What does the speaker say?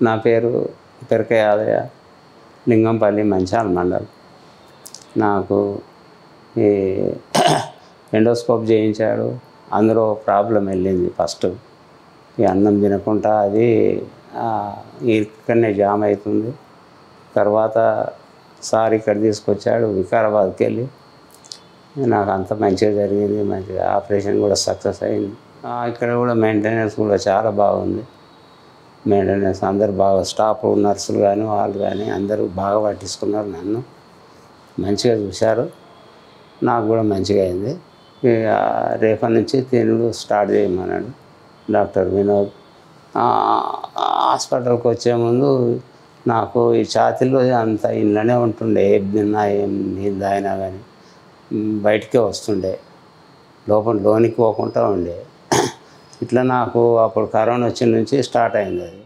నా పేరు పెరక యాదయ్య, లింగంపల్లి, మంచాల మండలం. నాకు ఈ ఎండోస్కోప్ చేయించాడు. అందులో ప్రాబ్లం వెళ్ళింది ఫస్ట్. ఈ అన్నం తినకుండా అది ఇక్కడనే జామ్ అవుతుంది. తర్వాత సార్ ఇక్కడ తీసుకొచ్చాడు వికారాబాద్కి వెళ్ళి. నాకు అంత మంచిగా జరిగింది, మంచిగా ఆపరేషన్ కూడా సక్సెస్ అయింది. ఇక్కడ కూడా మెయింటెనెన్స్ కూడా చాలా బాగుంది. మెయింటెనెన్స్ అందరు బాగా, స్టాఫ్ నర్సులు కానీ వాళ్ళు కానీ అందరూ బాగా పట్టించుకున్నారు. నన్ను మంచిగా చూశారు. నాకు కూడా మంచిగా అయింది. రేపటి నుంచి తినుడు స్టార్ట్ చేయమన్నాడు డాక్టర్ వినోద్. హాస్పిటల్కి వచ్చే ముందు నాకు ఈ ఛాతీలో అంత ఇంట్లోనే ఉంటుండే, ఏం తిన్నా ఏం నీళ్ళు తాగినా కానీ బయటికే వస్తుండే, లోనికి పోకుండా ఉండే. ఇట్లా నాకు అప్పుడు కరోనా వచ్చిన నుంచి స్టార్ట్ అయింది అది.